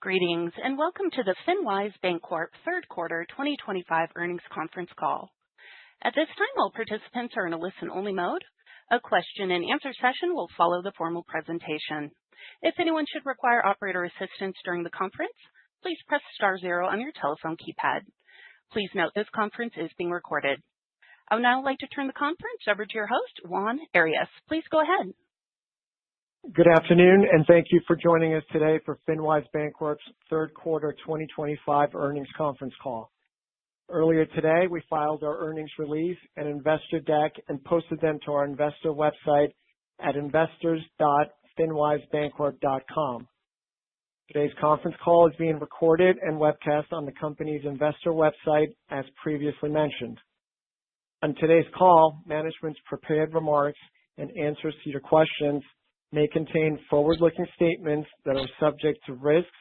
Greetings and welcome to the FinWise Bancorp third quarter 2025 earnings conference call. At this time, all participants are in a listen-only mode. A question-and-answer session will follow the formal presentation. If anyone should require operator assistance during the conference, please press *0 on your telephone keypad. Please note this conference is being recorded. I would now like to turn the conference over to your host, Juan Arias. Please go ahead. Good afternoon, and thank you for joining us today for FinWise Bancorp's third quarter 2025 earnings conference call. Earlier today, we filed our earnings release and investor deck and posted them to our investor website at investors.finwisebancorp.com. Today's conference call is being recorded and webcast on the company's investor website, as previously mentioned. On today's call, management's prepared remarks and answers to your questions may contain forward-looking statements that are subject to risks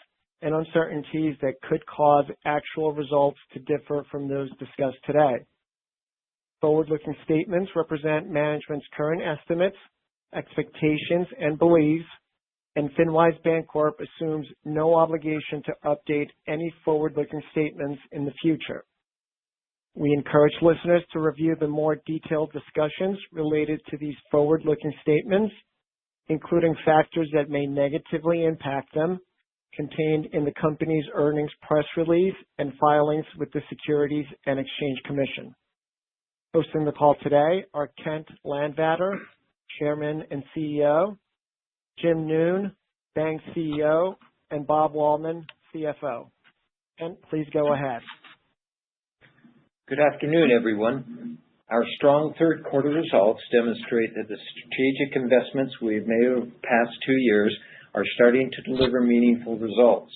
and uncertainties that could cause actual results to differ from those discussed today. Forward-looking statements represent management's current estimates, expectations, and beliefs, and FinWise Bancorp assumes no obligation to update any forward-looking statements in the future. We encourage listeners to review the more detailed discussions related to these forward-looking statements, including factors that may negatively impact them, contained in the company's earnings press release and filings with the Securities and Exchange Commission. Hosting the call today are Kent Landvatter, Chairman and CEO, Jim Noon, Bank CEO, and Bob Wallman, CFO. Kent, please go ahead. Good afternoon, everyone. Our strong third quarter results demonstrate that the strategic investments we've made over the past 2 years are starting to deliver meaningful results.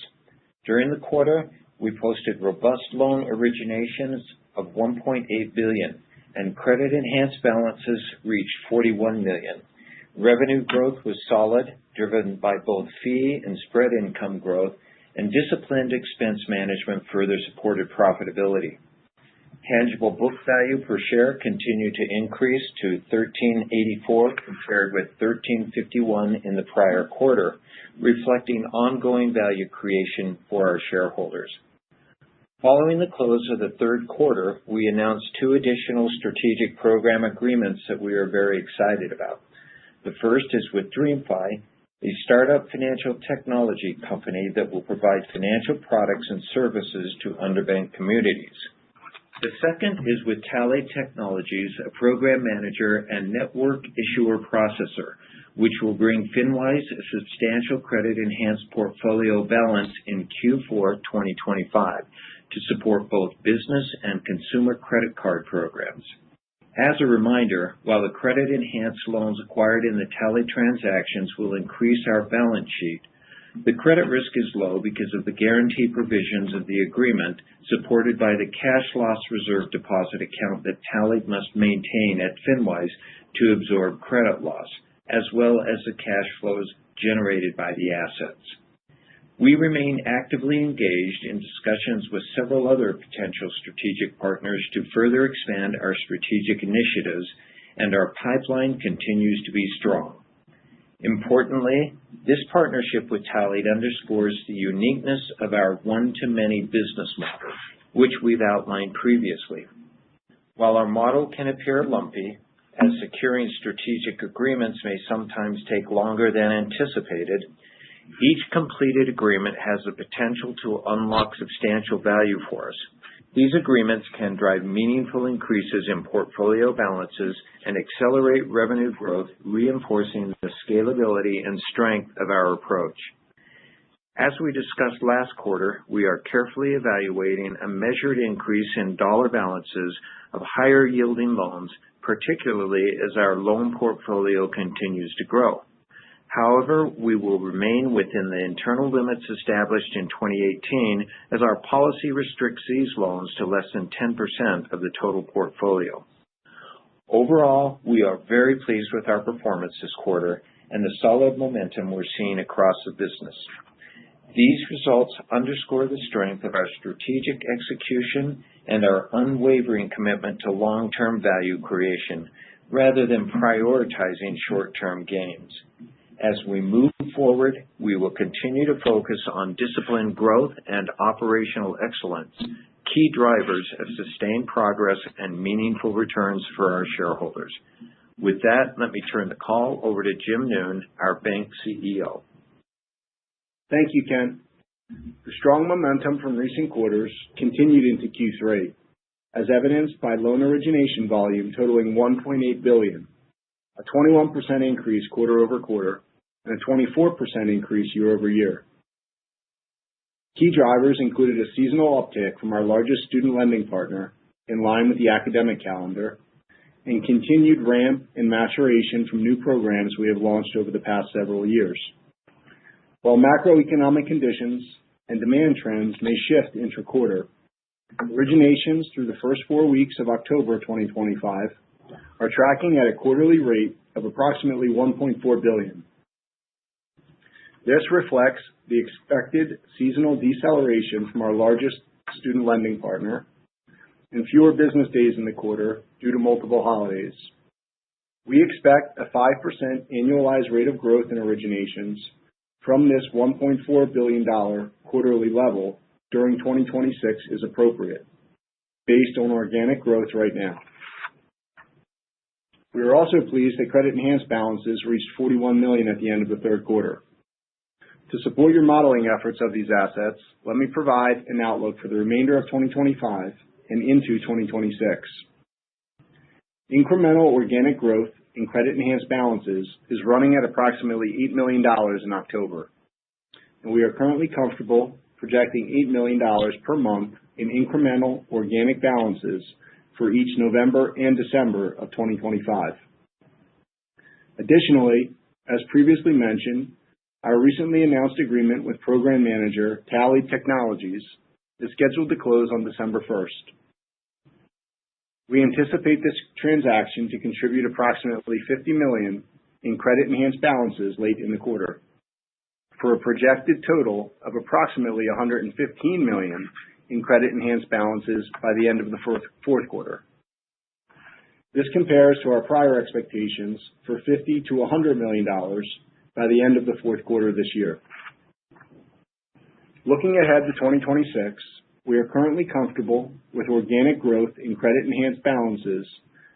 During the quarter, we posted robust loan originations of $1.8 billion, and credit-enhanced balances reached $41 million. Revenue growth was solid, driven by both fee and spread income growth, and disciplined expense management further supported profitability. Tangible book value per share continued to increase to $13.84 compared with $13.51 in the prior quarter, reflecting ongoing value creation for our shareholders. Following the close of the third quarter, we announced 2 additional strategic program agreements that we are very excited about. The first is with DreamFi, a startup financial technology company that will provide financial products and services to underbanked communities. The second is with Tally Technologies, a program manager and network issuer processor, which will bring FinWise a substantial credit-enhanced portfolio balance in Q4 2025 to support both business and consumer credit card programs. As a reminder, while the credit-enhanced loans acquired in the Tally transactions will increase our balance sheet, the credit risk is low because of the guarantee provisions of the agreement, supported by the cash loss reserve deposit account that Tally must maintain at FinWise to absorb credit loss, as well as the cash flows generated by the assets. We remain actively engaged in discussions with several other potential strategic partners to further expand our strategic initiatives, and our pipeline continues to be strong. Importantly, this partnership with Tally underscores the uniqueness of our one-to-many business model, which we've outlined previously. While our model can appear lumpy, as securing strategic agreements may sometimes take longer than anticipated, each completed agreement has the potential to unlock substantial value for us. These agreements can drive meaningful increases in portfolio balances and accelerate revenue growth, reinforcing the scalability and strength of our approach. As we discussed last quarter, we are carefully evaluating a measured increase in dollar balances of higher-yielding loans, particularly as our loan portfolio continues to grow. However, we will remain within the internal limits established in 2018 as our policy restricts these loans to less than 10% of the total portfolio. Overall, we are very pleased with our performance this quarter and the solid momentum we're seeing across the business. These results underscore the strength of our strategic execution and our unwavering commitment to long-term value creation, rather than prioritizing short-term gains. As we move forward, we will continue to focus on disciplined growth and operational excellence, key drivers of sustained progress and meaningful returns for our shareholders. With that, let me turn the call over to Jim Noone, our bank CEO. Thank you, Ken. The strong momentum from recent quarters continued into Q3, as evidenced by loan origination volume totaling $1.8 billion, a 21% increase quarter over quarter, and a 24% increase year over year. Key drivers included a seasonal uptick from our largest student lending partner, in line with the academic calendar, and continued ramp and maturation from new programs we have launched over the past several years. While macroeconomic conditions and demand trends may shift intra-quarter, originations through the first 4 weeks of October 2025 are tracking at a quarterly rate of approximately $1.4 billion. This reflects the expected seasonal deceleration from our largest student lending partner and fewer business days in the quarter due to multiple holidays. We expect a 5% annualized rate of growth in originations from this $1.4 billion quarterly level during 2026 is appropriate, based on organic growth right now. We are also pleased that credit-enhanced balances reached $41 million at the end of the third quarter. To support your modeling efforts of these assets, let me provide an outlook for the remainder of 2025 and into 2026. Incremental organic growth in credit-enhanced balances is running at approximately $8 million in October, and we are currently comfortable projecting $8 million per month in incremental organic balances for each November and December of 2025. Additionally, as previously mentioned, our recently announced agreement with program manager Tally Technologies is scheduled to close on December 1st. We anticipate this transaction to contribute approximately $50 million in credit-enhanced balances late in the quarter, for a projected total of approximately $115 million in credit-enhanced balances by the end of the fourth quarter. This compares to our prior expectations for $50 to $100 million by the end of the fourth quarter this year. Looking ahead to 2026, we are currently comfortable with organic growth in credit-enhanced balances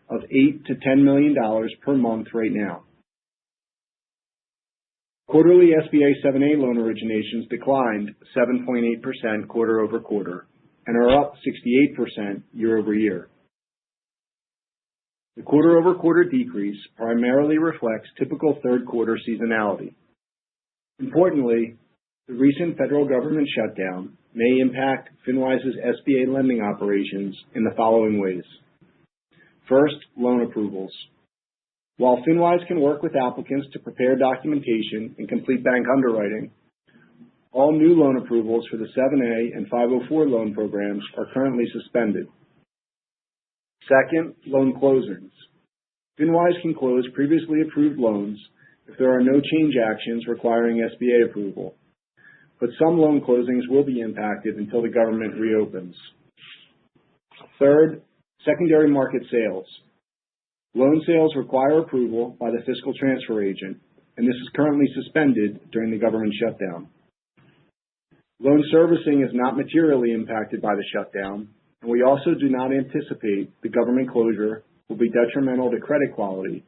of $8 to $10 million per month right now. Quarterly SBA 7(a) loan originations declined 7.8% quarter over quarter and are up 68% year over year. The quarter over quarter decrease primarily reflects typical third quarter seasonality. Importantly, the recent federal government shutdown may impact FinWise's SBA lending operations in the following ways. First, loan approvals. While FinWise can work with applicants to prepare documentation and complete bank underwriting, all new loan approvals for the 7(a) and 504 loan programs are currently suspended. Second, loan closings. FinWise can close previously approved loans if there are no change actions requiring SBA approval, but some loan closings will be impacted until the government reopens. Third, secondary market sales. Loan sales require approval by the fiscal transfer agent, and this is currently suspended during the government shutdown. Loan servicing is not materially impacted by the shutdown, and we also do not anticipate the government closure will be detrimental to credit quality,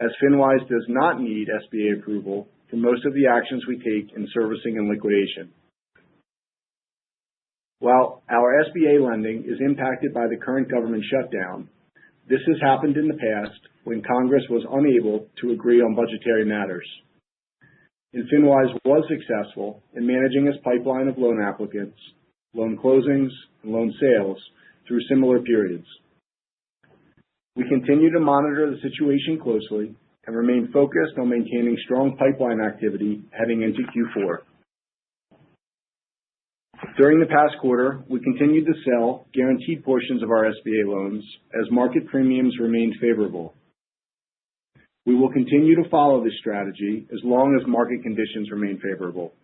as FinWise does not need SBA approval for most of the actions we take in servicing and liquidation. While our SBA lending is impacted by the current government shutdown, this has happened in the past when Congress was unable to agree on budgetary matters. And FinWise was successful in managing its pipeline of loan applicants, loan closings, and loan sales through similar periods. We continue to monitor the situation closely and remain focused on maintaining strong pipeline activity heading into Q4. During the past quarter, we continued to sell guaranteed portions of our SBA loans as market premiums remained favorable. We will continue to follow this strategy as long as market conditions remain favorable.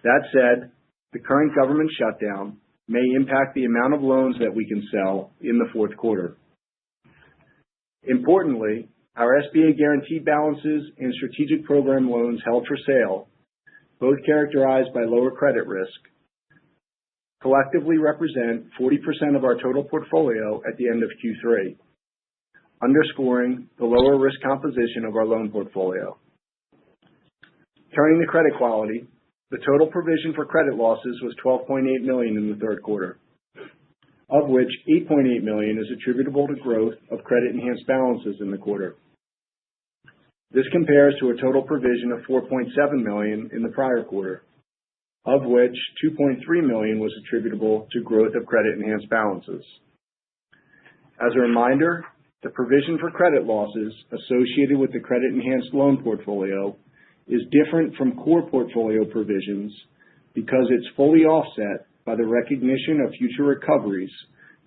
That said, the current government shutdown may impact the amount of loans that we can sell in the fourth quarter. Importantly, Our SBA guaranteed balances and strategic program loans held for sale, both characterized by lower credit risk, collectively represent 40% of our total portfolio at the end of Q3, underscoring the lower risk composition of our loan portfolio. Turning to credit quality, the total provision for credit losses was $12.8 million in the third quarter, of which $8.8 million is attributable to growth of credit-enhanced balances in the quarter. This compares to a total provision of $4.7 million in the prior quarter, of which $2.3 million was attributable to growth of credit-enhanced balances. As a reminder, the provision for credit losses associated with the credit-enhanced loan portfolio is different from core portfolio provisions because it's fully offset by the recognition of future recoveries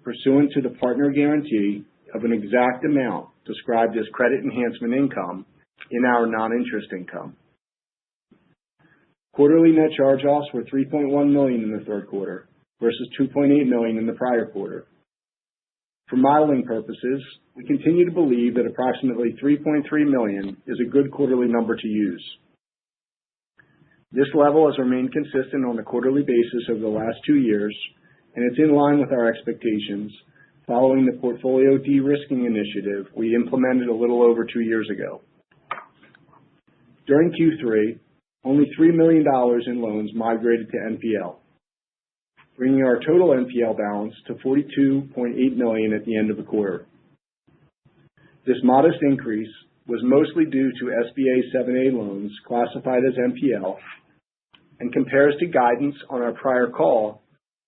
pursuant to the partner guarantee of an exact amount described as credit enhancement income in our non-interest income. Quarterly net charge-offs were $3.1 million in the third quarter versus $2.8 million in the prior quarter. For modeling purposes, we continue to believe that approximately $3.3 million is a good quarterly number to use. This level has remained consistent on a quarterly basis over the last 2 years, and it's in line with our expectations following the portfolio de-risking initiative we implemented a little over 2 years ago. During Q3, only $3 million in loans migrated to NPL, bringing our total NPL balance to $42.8 million at the end of the quarter. This modest increase was mostly due to SBA 7A loans classified as NPL and compares to guidance on our prior call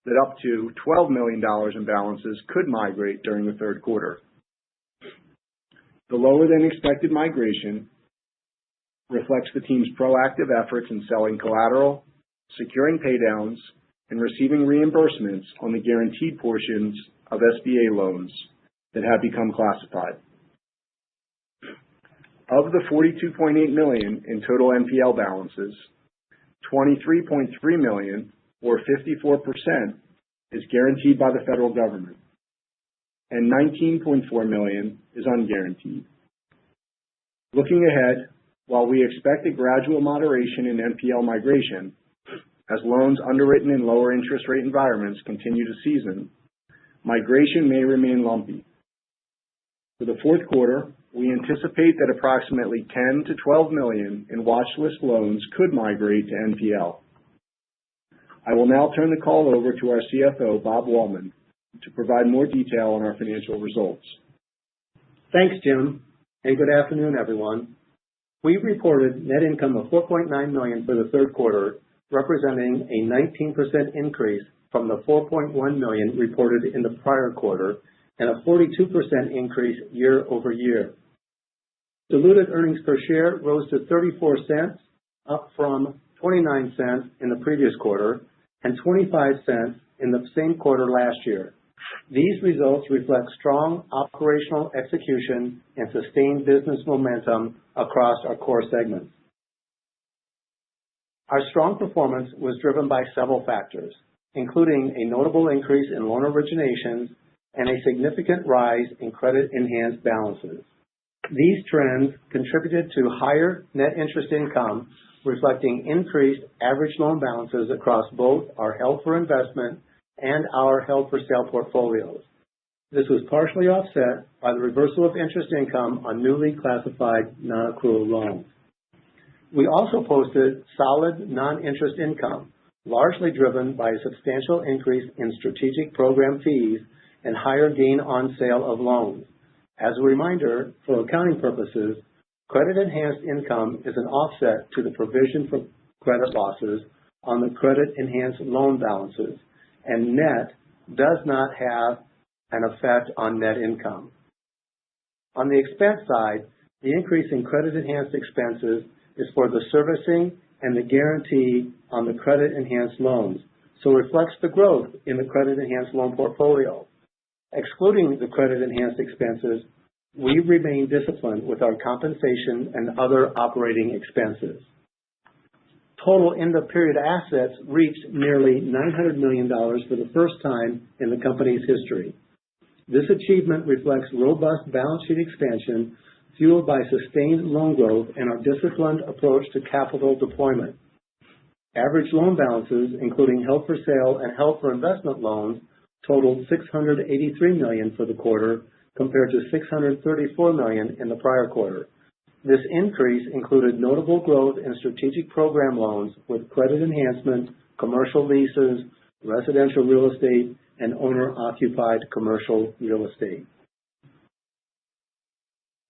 that up to $12 million in balances could migrate during the third quarter. The lower than expected migration reflects the team's proactive efforts in selling collateral, securing paydowns, and receiving reimbursements on the guaranteed portions of SBA loans that have become classified. Of the $42.8 million in total NPL balances, $23.3 million, or 54%, is guaranteed by the federal government, and $19.4 million is unguaranteed. Looking ahead, while we expect a gradual moderation in NPL migration as loans underwritten in lower interest rate environments continue to season, migration may remain lumpy. For the fourth quarter, we anticipate that approximately $10 to $12 million in watch list loans could migrate to NPL. I will now turn the call over to our CFO, Bob Wallman, to provide more detail on our financial results. Thanks, Jim, and good afternoon, everyone. We reported net income of $4.9 million for the third quarter, representing a 19% increase from the $4.1 million reported in the prior quarter and a 42% increase year over year. Diluted earnings per share rose to 34 cents, up from 29 cents in the previous quarter and 25 cents in the same quarter last year. These results reflect strong operational execution and sustained business momentum across our core segments. Our strong performance was driven by several factors, including a notable increase in loan originations and a significant rise in credit-enhanced balances. These trends contributed to higher net interest income, reflecting increased average loan balances across both our held-for-investment and our held-for-sale portfolios. This was partially offset by the reversal of interest income on newly classified non-accrual loans. We also posted solid non-interest income, largely driven by a substantial increase in strategic program fees and higher gain on sale of loans. As a reminder, for accounting purposes, credit-enhanced income is an offset to the provision for credit losses on the credit-enhanced loan balances, and net does not have an effect on net income. On the expense side, the increase in credit-enhanced expenses is for the servicing and the guarantee on the credit-enhanced loans, so reflects the growth in the credit-enhanced loan portfolio. Excluding the credit-enhanced expenses, we remain disciplined with our compensation and other operating expenses. Total end-of-period assets reached nearly $900 million for the first time in the company's history. This achievement reflects robust balance sheet expansion fueled by sustained loan growth and our disciplined approach to capital deployment. Average loan balances, including held for sale and held for investment loans, totaled $683 million for the quarter compared to $634 million in the prior quarter. This increase included notable growth in strategic program loans with credit enhancement, commercial leases, residential real estate, and owner-occupied commercial real estate.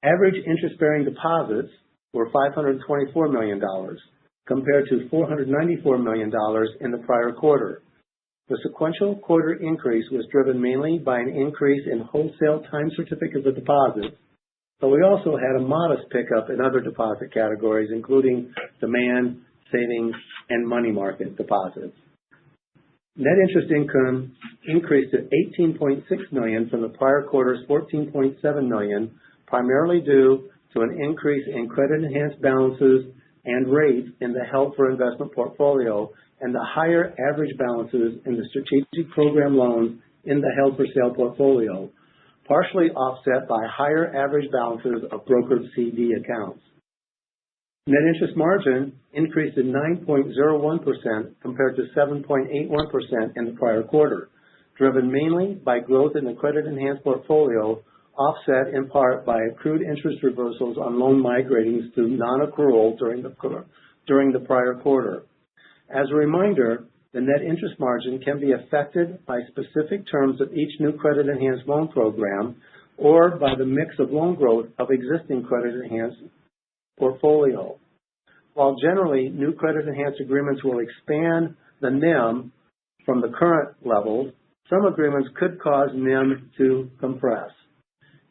Average interest-bearing deposits were $524 million compared to $494 million in the prior quarter. The sequential quarter increase was driven mainly by an increase in wholesale time certificates of deposit, but we also had a modest pickup in other deposit categories, including demand, savings, and money market deposits. Net interest income increased to $18.6 million from the prior quarter's $14.7 million, primarily due to an increase in credit-enhanced balances and rates in the held for investment portfolio and the higher average balances in the strategic program loans in the held for sale portfolio, partially offset by higher average balances of brokered CD accounts. Net interest margin increased to 9.01% compared to 7.81% in the prior quarter, driven mainly by growth in the credit-enhanced portfolio, offset in part by accrued interest reversals on loan migrating to non-accrual during the prior quarter. As a reminder, the net interest margin can be affected by specific terms of each new credit-enhanced loan program or by the mix of loan growth of existing credit-enhanced portfolio. While generally new credit-enhanced agreements will expand the NIM from the current levels, some agreements could cause NIM to compress.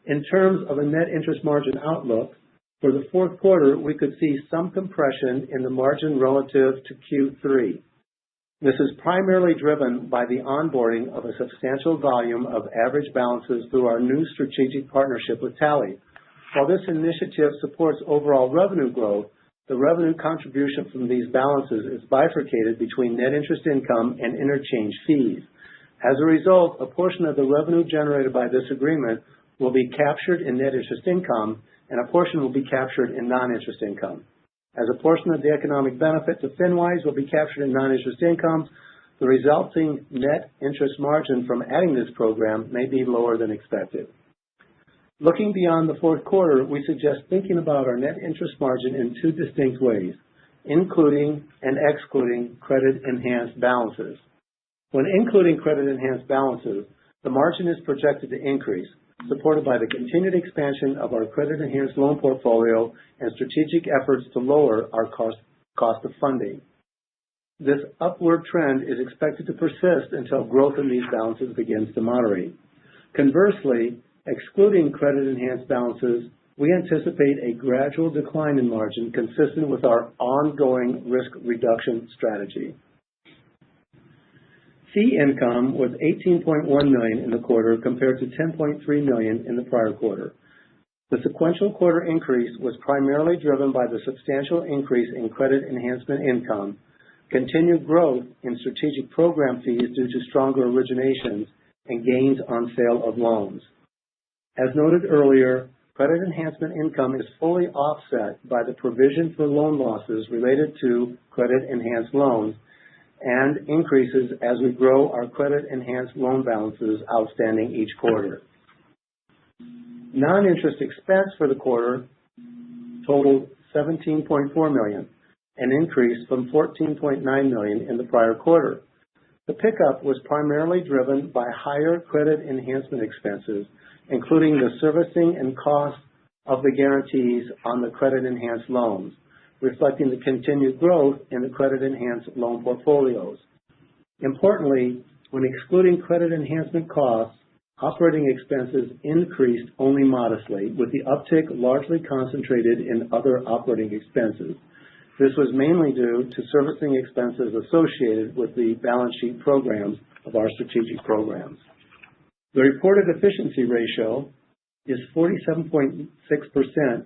In terms of a net interest margin outlook, for the fourth quarter, we could see some compression in the margin relative to Q3. This is primarily driven by the onboarding of a substantial volume of average balances through our new strategic partnership with Tally. While this initiative supports overall revenue growth, the revenue contribution from these balances is bifurcated between net interest income and interchange fees. As a result, a portion of the revenue generated by this agreement will be captured in net interest income, and a portion will be captured in non-interest income. As a portion of the economic benefit to FinWise will be captured in non-interest income, the resulting net interest margin from adding this program may be lower than expected. Looking beyond the fourth quarter, we suggest thinking about our net interest margin in two distinct ways, including and excluding credit-enhanced balances. When including credit-enhanced balances, the margin is projected to increase, supported by the continued expansion of our credit-enhanced loan portfolio and strategic efforts to lower our cost of funding. This upward trend is expected to persist until growth in these balances begins to moderate. Conversely, excluding credit-enhanced balances, we anticipate a gradual decline in margin consistent with our ongoing risk reduction strategy. Fee income was $18.1 million in the quarter compared to $10.3 million in the prior quarter. The sequential quarter increase was primarily driven by the substantial increase in credit enhancement income, continued growth in strategic program fees due to stronger originations, and gains on sale of loans. As noted earlier, credit enhancement income is fully offset by the provision for loan losses related to credit-enhanced loans and increases as we grow our credit-enhanced loan balances outstanding each quarter. Non-interest expense for the quarter totaled $17.4 million, an increase from $14.9 million in the prior quarter. The pickup was primarily driven by higher credit enhancement expenses, including the servicing and cost of the guarantees on the credit-enhanced loans, reflecting the continued growth in the credit-enhanced loan portfolios. Importantly, when excluding credit enhancement costs, operating expenses increased only modestly, with the uptick largely concentrated in other operating expenses. This was mainly due to servicing expenses associated with the balance sheet programs of our strategic programs. The reported efficiency ratio is 47.6%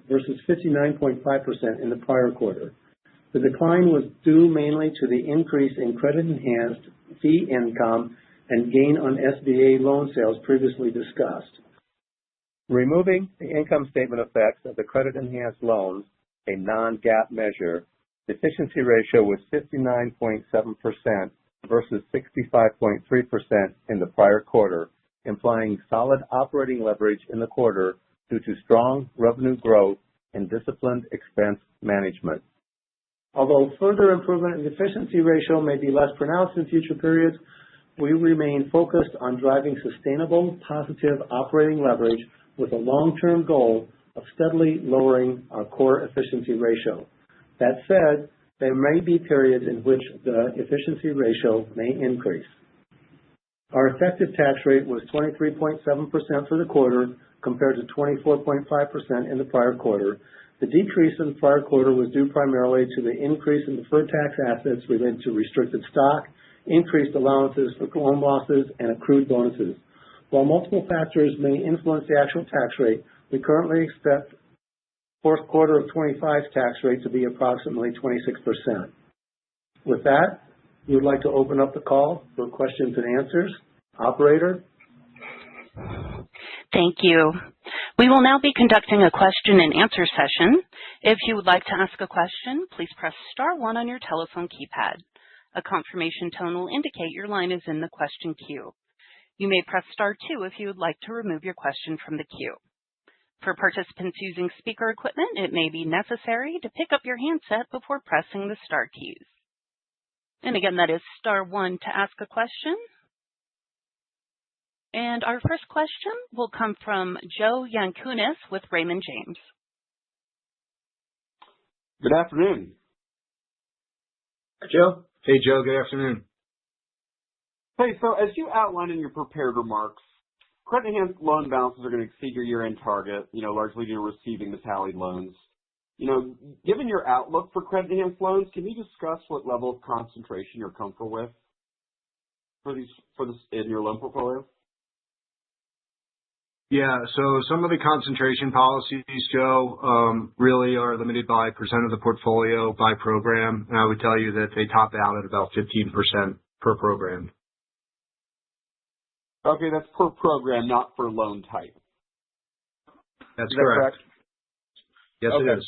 versus 59.5% in the prior quarter. The decline was due mainly to the increase in credit-enhanced fee income and gain on SBA loan sales previously discussed. Removing the income statement effects of the credit-enhanced loans, a non-GAAP measure, the efficiency ratio was 59.7% versus 65.3% in the prior quarter, implying solid operating leverage in the quarter due to strong revenue growth and disciplined expense management. Although further improvement in the efficiency ratio may be less pronounced in future periods, we remain focused on driving sustainable, positive operating leverage with a long-term goal of steadily lowering our core efficiency ratio. That said, there may be periods in which the efficiency ratio may increase. Our effective tax rate was 23.7% for the quarter compared to 24.5% in the prior quarter. The decrease in the prior quarter was due primarily to the increase in deferred tax assets related to restricted stock, increased allowances for loan losses, and accrued bonuses. While multiple factors may influence the actual tax rate, we currently expect fourth quarter of 25's tax rate to be approximately 26%. With that, we would like to open up the call for questions and answers. Operator? Thank you. We will now be conducting a question and answer session. If you would like to ask a question, please press star 1 on your telephone keypad. A confirmation tone will indicate your line is in the question queue. You may press star 2 if you would like to remove your question from the queue. For participants using speaker equipment, it may be necessary to pick up your handset before pressing the star keys. And again, that is star 1 to ask a question. And our first question will come from Joe Yankunis with Raymond James. Good afternoon. Joe? Hey, Joe. Good afternoon. Hey, so as you outlined in your prepared remarks, credit-enhanced loan balances are going to exceed your year-end target, largely due to receiving the tallied loans. Given your outlook for credit-enhanced loans, can you discuss what level of concentration you're comfortable with for this in your loan portfolio? Yeah, so some of the concentration policies, Joe, really are limited by percent of the portfolio by program. And I would tell you that they top out at about 15% per program. Okay, that's per program, not for loan type. That's Is that correct? Yes, okay. It is.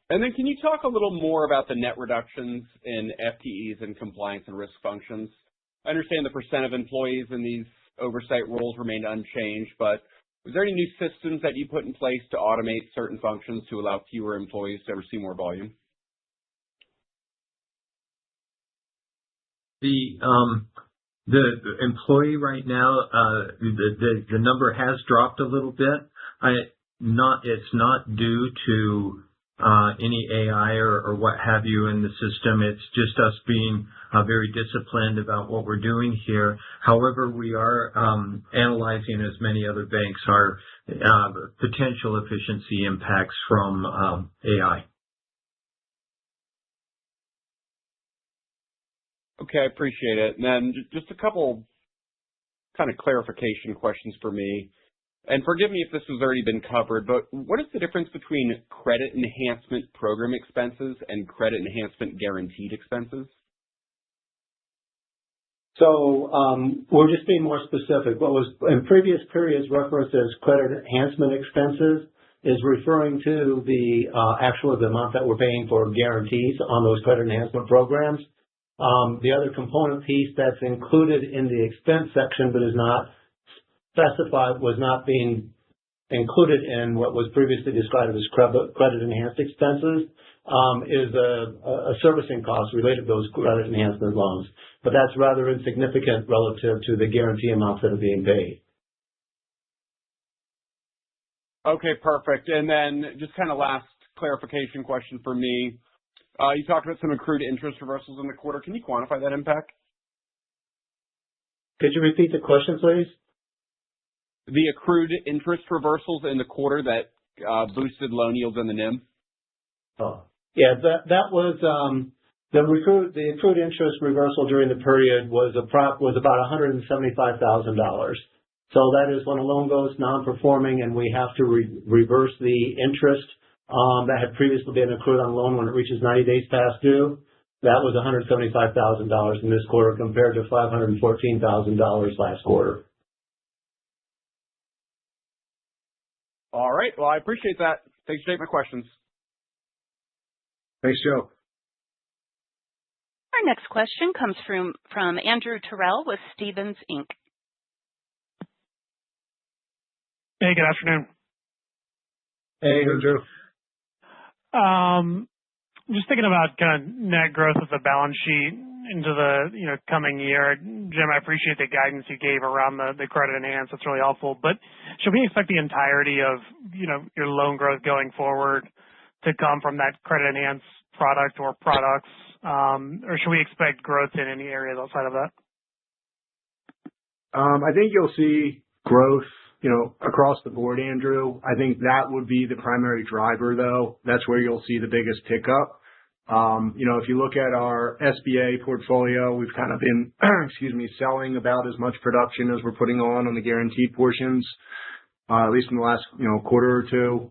And then can you talk a little more about the net reductions in FTEs and compliance and risk functions? I understand the percent of employees in these oversight roles remained unchanged, but was there any new systems that you put in place to automate certain functions to allow fewer employees to oversee more volume? The employee right now, the number has dropped a little bit. It's not due to any AI or what have you in the system. It's just us being very disciplined about what we're doing here. However, we are analyzing, as many other banks are, potential efficiency impacts from AI. Okay, I appreciate it. And then just a couple kind of clarification questions for me. And forgive me if this has already been covered, but what is the difference between credit enhancement program expenses and credit enhancement guaranteed expenses? So we're just being more specific. What was in previous periods referenced as credit enhancement expenses is referring to the the amount that we're paying for guarantees on those credit enhancement programs. The other component piece that's included in the expense section but is not specified, was not being included in what was previously described as credit enhanced expenses, is a servicing cost related to those credit enhancement loans. But that's rather insignificant relative to the guarantee amounts that are being paid. Okay, perfect. And then just kind of last clarification question for me. You talked about some accrued interest reversals in the quarter. Can you quantify that impact? Could you repeat the question, please? The accrued interest reversals in the quarter that boosted loan yields and the NIM? Oh, yeah, that was the accrued interest reversal during the period was about $175,000. So that is when a loan goes non-performing and we have to reverse the interest that had previously been accrued on a loan when it reaches 90 days past due. That was $175,000 in this quarter compared to $514,000 last quarter. right. Well, I appreciate that. Thanks for taking my questions. Thanks, Joe. Our next question comes from Andrew Terrell with Stephens Inc. Hey, good afternoon. Hey, Andrew. Just thinking about kind of net growth of the balance sheet into the coming year. Jim, I appreciate the guidance you gave around the credit enhance. That's really helpful. But should we expect the entirety of your loan growth going forward to come from that credit enhance product or products, or should we expect growth in any areas outside of that? I think you'll see growth, across the board, Andrew. I think that would be the primary driver, though. That's where you'll see the biggest pickup. If you look at our SBA portfolio, we've kind of been, selling about as much production as we're putting on the guaranteed portions, at least in the last, quarter or two.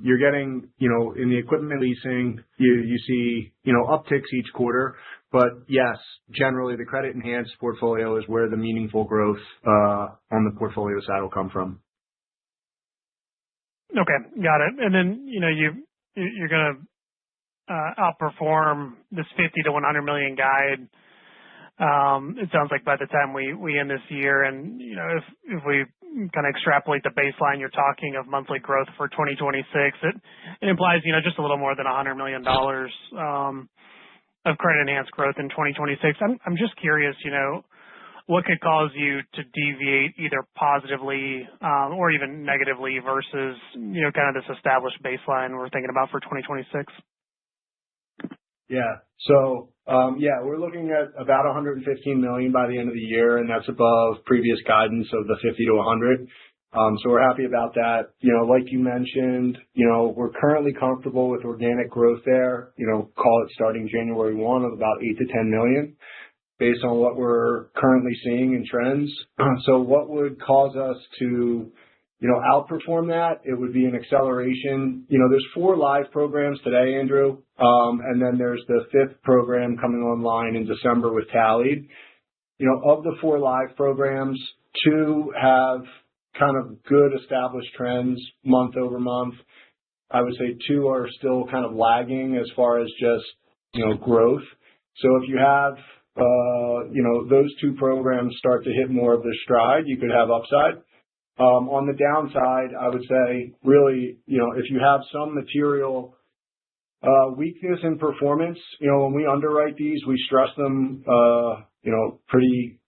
You're getting, in the equipment leasing, you see, upticks each quarter. But yes, generally the credit enhanced portfolio is where the meaningful growth on the portfolio side will come from. Okay, got it. And then you're going to outperform this 50 to 100 million guide. It sounds like by the time we end this year, and if we kind of extrapolate the baseline you're talking of monthly growth for 2026, it implies just a little more than $100 million of credit enhanced growth in 2026. I'm just curious, what could cause you to deviate either positively or even negatively versus kind of this established baseline we're thinking about for 2026? Yeah. So we're looking at about 115 million by the end of the year, and that's above previous guidance of the 50 to 100. So we're happy about that. Like you mentioned, we're currently comfortable with organic growth there, call it starting January 1 of about 8 to 10 million based on what we're currently seeing in trends. So what would cause us to, outperform that? It would be an acceleration. There's 4 live programs today, Andrew. And then there's the 5th program coming online in December with Tallied. Of the 4 live programs, 2 have kind of good established trends month over month. I would say 2 are still kind of lagging as far as just, growth. So if you have, those 2 programs start to hit more of their stride, you could have upside. On the downside, I would say really, if you have some material weakness in performance, when we underwrite these, we stress them, pretty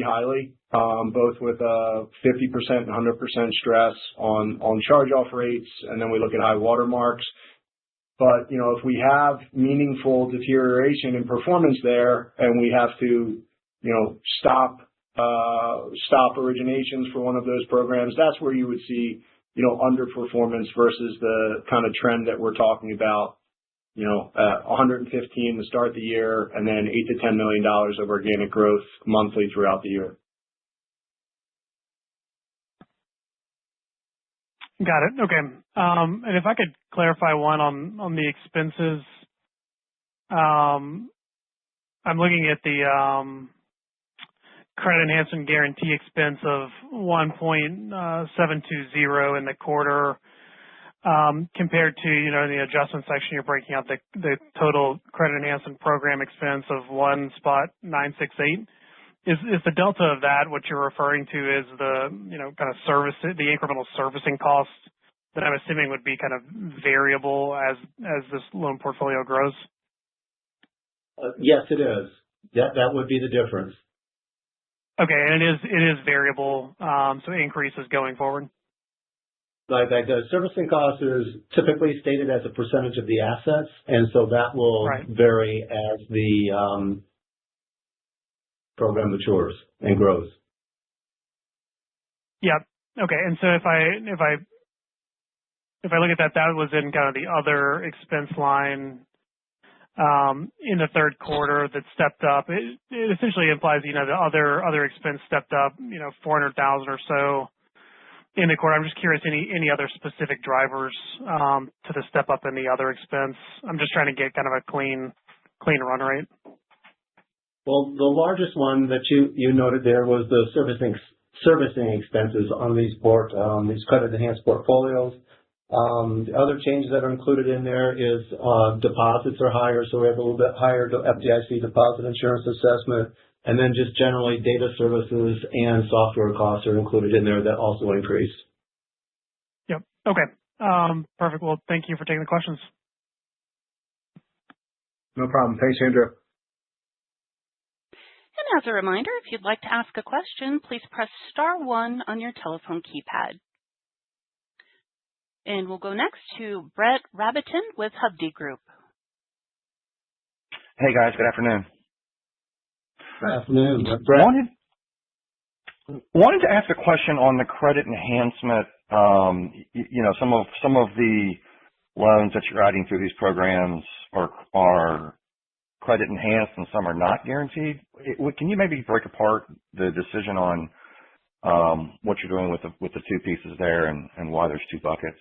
highly, both with 50% and 100% stress on charge-off rates, and then we look at high water marks. But, if we have meaningful deterioration in performance there and we have to, stop originations for one of those programs, that's where you would see, underperformance versus the kind of trend that we're talking about, 115 to start the year and then $8 to $10 million of organic growth monthly throughout the year. Got it. Okay. And if I could clarify one on the expenses, I'm looking at the credit enhancement guarantee expense of 1.720 in the quarter, compared to, in the adjustment section, you're breaking out the total credit enhancement program expense of 1.968. Is the delta of that what you're referring to is the, kind of the incremental servicing costs that I'm assuming would be kind of variable as this loan portfolio grows? Yes, it is. That would be the difference. Okay, and it is variable, so increases going forward? Like the servicing cost is typically stated as a percentage of the assets, and so that will vary as the program matures and grows. Yep. Okay, and so if I look at that was in kind of the other expense line in the third quarter that stepped up. It essentially implies, the other expense stepped up, 400,000 or so in the quarter. I'm just curious, any other specific drivers to the step up in the other expense? I'm just trying to get kind of a clean run rate. Well, the largest one that you noted there was the servicing expenses on these credit-enhanced portfolios. The other changes that are included in there is deposits are higher, so we have a little bit higher FDIC deposit insurance assessment, and then just generally data services and software costs are included in there that also increase. Yep. Okay. Perfect. Well, thank you for taking the questions. No problem. Thanks, Andrew. And as a reminder, if you'd like to ask a question, please press star 1 on your telephone keypad. And we'll go next to Brett Rabatin with Hovde Group. Hey guys, good afternoon. Good afternoon, Brett. Wanted to ask a question on the credit enhancement. Some of the loans that you're adding through these programs are credit enhanced and some are not guaranteed. Can you maybe break apart the decision on what you're doing with the two pieces there and why there's two buckets?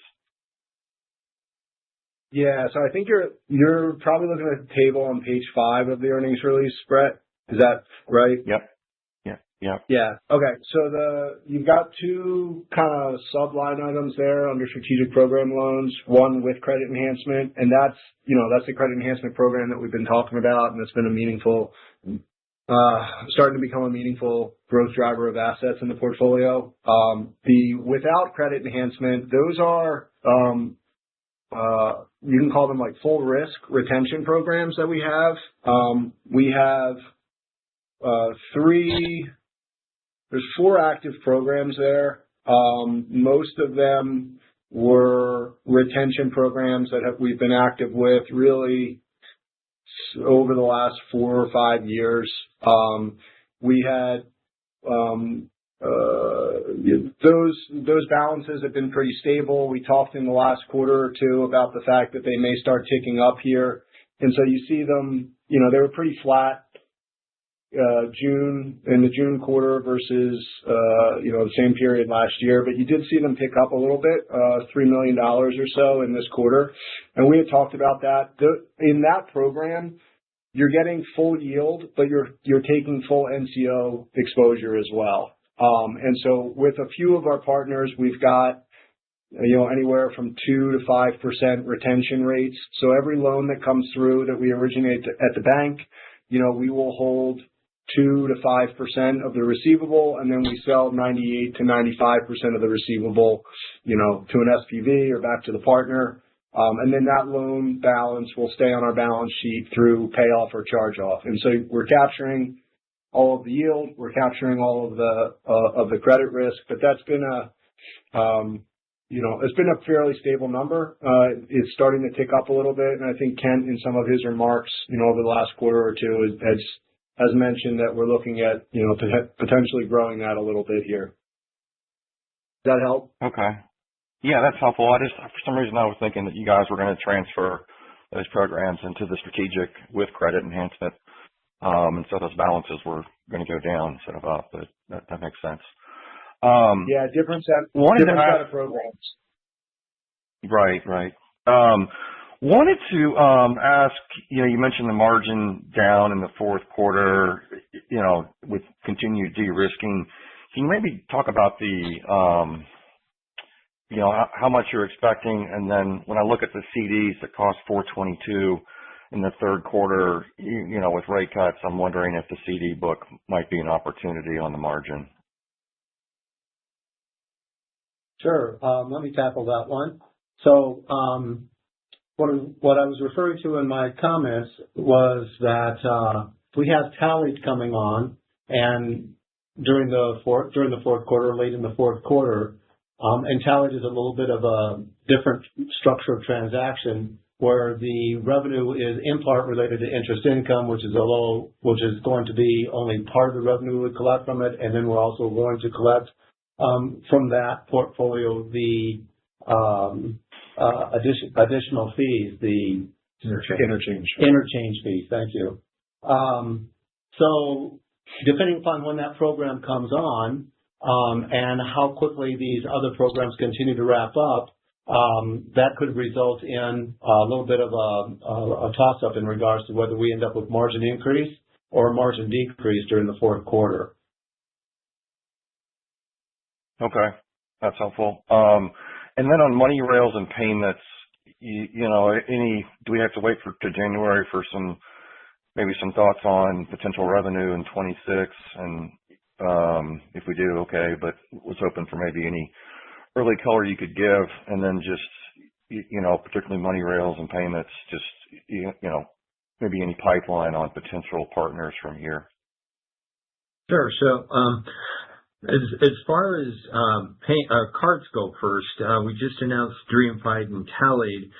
Yeah, so I think you're probably looking at the table on page 5 of the earnings release, Brett. Is that right? Yep. Yeah. Okay. So you've got two kind of sub-line items there under strategic program loans, one with credit enhancement, and that's the credit enhancement program that we've been talking about, and it's been starting to become a meaningful growth driver of assets in the portfolio. The without credit enhancement, those are, you can call them like full risk retention programs that we have. We have there's 4 active programs there. Most of them were retention programs that we've been active with really over the last 4 or 5 years. We had those balances have been pretty stable. We talked in the last quarter or two about the fact that they may start ticking up here. And so you see them, they were pretty flat in the June quarter versus, the same period last year. But you did see them pick up a little bit, $3 million or so in this quarter. And we had talked about that. In that program, you're getting full yield, but you're taking full NCO exposure as well. And so with a few of our partners, we've got anywhere from 2 to 5% retention rates. So every loan that comes through that we originate at the bank, we will hold 2 to 5% of the receivable, and then we sell 98 to 95% of the receivable, to an SPV or back to the partner. And then that loan balance will stay on our balance sheet through payoff or charge off. And so we're capturing all of the yield, we're capturing all of the credit risk, but that's been it's been a fairly stable number. It's starting to tick up a little bit, and I think Kent, in some of his remarks, over the last quarter or two, has mentioned that we're looking at, potentially growing that a little bit here. Does that help? Okay. Yeah, that's helpful. For some reason, I was thinking that you guys were going to transfer those programs into the strategic with credit enhancement, and so those balances were going to go down instead of up. But that makes sense. Different set of programs. Right. Wanted to ask, you mentioned the margin down in the fourth quarter, with continued de-risking. Can you maybe talk about how much you're expecting? And then when I look at the CDs that cost 4.22 in the third quarter, with rate cuts, I'm wondering if the CD book might be an opportunity on the margin. Sure. Let me tackle that one. So what I was referring to in my comments was that we have tallies coming on, and during the fourth quarter, late in the fourth quarter, and tallies is a little bit of a different structure of transaction where the revenue is in part related to interest income, which is going to be only part of the revenue we collect from it, and then we're also going to collect from that portfolio the additional fees, the interchange fees. Thank you. So depending upon when that program comes on and how quickly these other programs continue to wrap up, that could result in a little bit of a toss-up in regards to whether we end up with margin increase or margin decrease during the fourth quarter. Okay, that's helpful. And then on money rails and payments, do we have to wait to January for maybe some thoughts on potential revenue in 26? And if we do, okay, but was hoping for maybe any early color you could give, and then just, particularly money rails and payments, just, maybe any pipeline on potential partners from here. Sure. So, as far as cards go first, we just announced DreamFi and Tallied.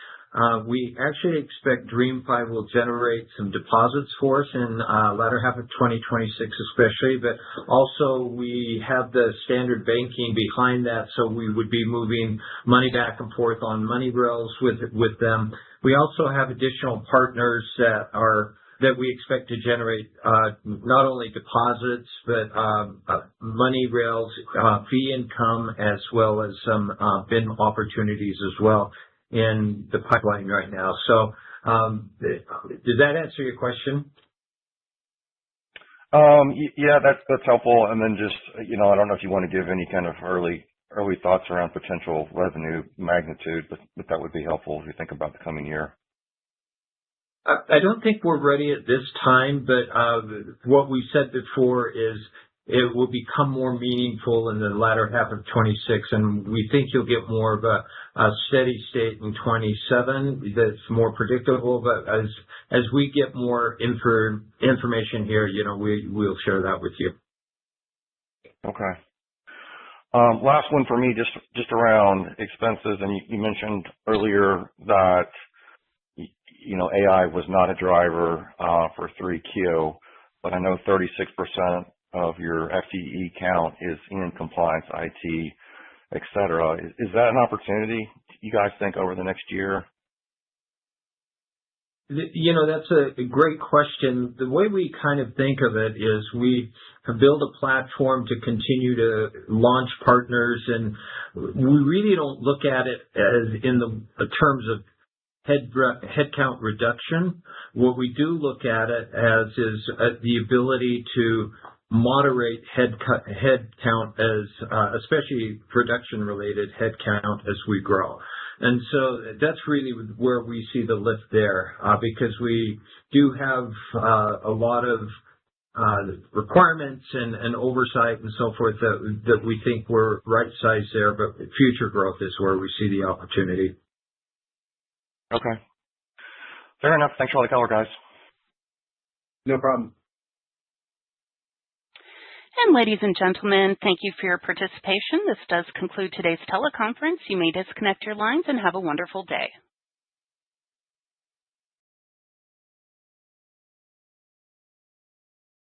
We actually expect DreamFi will generate some deposits for us in latter half of 2026 especially, but also we have the standard banking behind that, so we would be moving money back and forth on money rails with them. We also have additional partners that we expect to generate not only deposits, but money rails, fee income, as well as some BIN opportunities as well in the pipeline right now. So did that answer your question? Yeah, that's helpful. And then just, I don't know if you want to give any kind of early thoughts around potential revenue magnitude, but that would be helpful if you think about the coming year. I don't think we're ready at this time, but what we said before is it will become more meaningful in the latter half of 26, and we think you'll get more of a steady state in 27 that's more predictable. But as we get more information here, we'll share that with you. Okay. Last one for me, just around expenses, and you mentioned earlier that AI was not a driver for 3Q, but I know 36% of your FTE count is in compliance, IT, et cetera. Is that an opportunity you guys think over the next year? That's a great question. The way we kind of think of it is we have built a platform to continue to launch partners, and we really don't look at it as in the terms of headcount reduction. What we do look at it as is the ability to moderate headcount as especially production-related headcount as we grow. And so that's really where we see the lift there, because we do have a lot of requirements and oversight and so forth that we think we're right-sized there, but future growth is where we see the opportunity. Okay. Fair enough. Thanks for all the color, guys. No problem. And ladies and gentlemen, thank you for your participation. This does conclude today's teleconference. You may disconnect your lines and have a wonderful day.